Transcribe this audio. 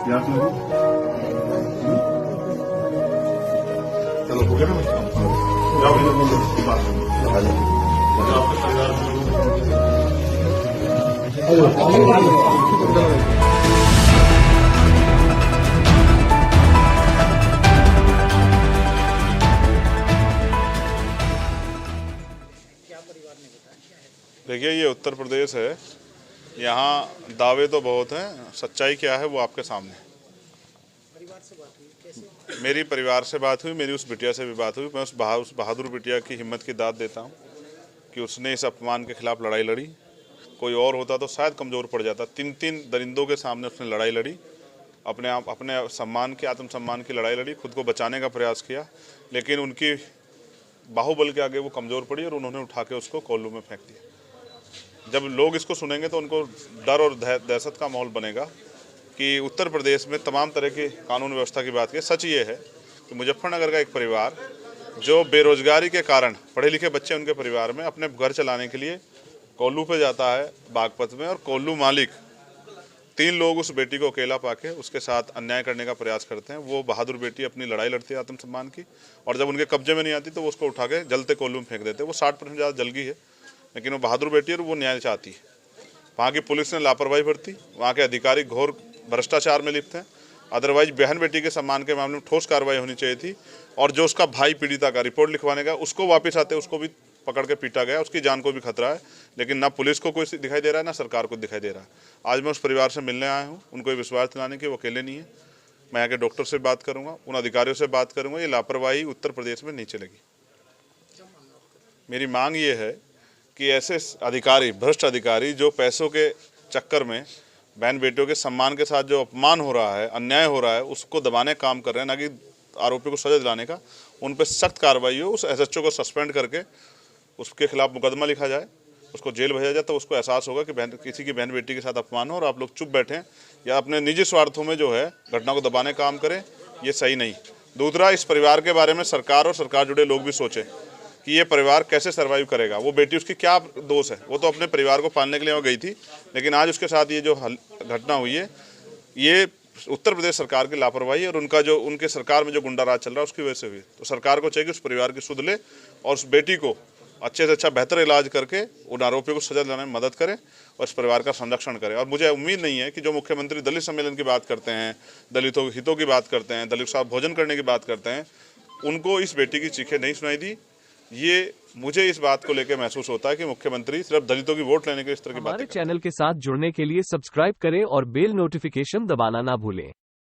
प्यास लगी? चलो हो गया ना जाओ भी जब बात आपके परिवार देखिए, ये उत्तर प्रदेश है। यहाँ दावे तो बहुत हैं, सच्चाई क्या है वो आपके सामने। परिवार से बात हुई कैसे? मेरी परिवार से बात हुई, मेरी उस बिटिया से भी बात हुई। मैं उस बहादुर बिटिया की हिम्मत की दाद देता हूँ कि उसने इस अपमान के खिलाफ लड़ाई लड़ी। कोई और होता तो शायद कमज़ोर पड़ जाता। 3 दरिंदों के सामने उसने लड़ाई लड़ी, अपने सम्मान की, आत्मसम्मान की लड़ाई लड़ी, खुद को बचाने का प्रयास किया, लेकिन उनकी बाहुबल के आगे वो कमज़ोर पड़ी और उन्होंने उठा के उसको कोल्लू में फेंक दिया। जब लोग इसको सुनेंगे तो उनको डर और दहशत का माहौल बनेगा कि उत्तर प्रदेश में तमाम तरह की कानून व्यवस्था की बात की। सच ये है कि मुजफ्फरनगर का एक परिवार जो बेरोजगारी के कारण, पढ़े लिखे बच्चे उनके परिवार में, अपने घर चलाने के लिए कोल्लू पे जाता है बागपत में, और कोल्लू मालिक 3 लोग उस बेटी को अकेला पाके उसके साथ अन्याय करने का प्रयास करते हैं। वो बहादुर बेटी अपनी लड़ाई लड़ती है आत्मसम्मान की, और जब उनके कब्जे में नहीं आती तो वो उसको उठा के जलते कोल्लू में फेंक देते हैं। वो 60% ज़्यादा जल गई है, लेकिन वो बहादुर बेटी है और वो न्याय चाहती है। वहाँ की पुलिस ने लापरवाही बरती, वहाँ के अधिकारी घोर भ्रष्टाचार में लिप्त हैं। अदरवाइज बहन बेटी के सम्मान के मामले में ठोस कार्रवाई होनी चाहिए थी, और जो उसका भाई पीड़िता का रिपोर्ट लिखवाने का, उसको वापस आते उसको भी पकड़ के पीटा गया, उसकी जान को भी खतरा है। लेकिन ना पुलिस को कोई दिखाई दे रहा है, ना सरकार को दिखाई दे रहा है। आज मैं उस परिवार से मिलने आया हूँ, उनको ये विश्वास दिलाने की वो अकेले नहीं है। मैं यहाँ के डॉक्टर से बात करूँगा, उन अधिकारियों से बात करूँगा। ये लापरवाही उत्तर प्रदेश में नहीं चलेगी। मेरी मांग ये है कि ऐसे अधिकारी, भ्रष्ट अधिकारी, जो पैसों के चक्कर में बहन बेटियों के सम्मान के साथ जो अपमान हो रहा है, अन्याय हो रहा है, उसको दबाने का काम कर रहे हैं, ना कि आरोपी को सजा दिलाने का, उन पर सख्त कार्रवाई हो। उस एसएचओ को सस्पेंड करके उसके खिलाफ मुकदमा लिखा जाए, उसको जेल भेजा जाए, तो उसको एहसास होगा कि किसी की बहन बेटी के साथ अपमान हो और आप लोग चुप बैठें या अपने निजी स्वार्थों में जो है घटना को दबाने का काम करें। ये सही नहीं। दूसरा, इस परिवार के बारे में सरकार और सरकार जुड़े लोग भी सोचें कि ये परिवार कैसे सर्वाइव करेगा। वो बेटी, उसकी क्या दोष है? वो तो अपने परिवार को पालने के लिए वहाँ गई थी, लेकिन आज उसके साथ ये जो घटना हुई है, ये उत्तर प्रदेश सरकार की लापरवाही और उनके सरकार में जो गुंडा राज चल रहा है उसकी वजह से हुई। तो सरकार को चाहिए कि उस परिवार की सुध ले और उस बेटी को अच्छे से अच्छा बेहतर इलाज करके उन आरोपियों को सजा दिलाने में मदद करे और इस परिवार का संरक्षण करे। और मुझे उम्मीद नहीं है कि जो मुख्यमंत्री दलित सम्मेलन की बात करते हैं, दलितों के हितों की बात करते हैं, दलित साथ भोजन करने की बात करते हैं, उनको इस बेटी की चीखें नहीं सुनाई दी। ये मुझे इस बात को लेकर महसूस होता है कि मुख्यमंत्री सिर्फ दलितों की वोट लेने के इस तरह की बातें हमारे चैनल के साथ जुड़ने के लिए सब्सक्राइब करें और बेल नोटिफिकेशन दबाना ना भूलें।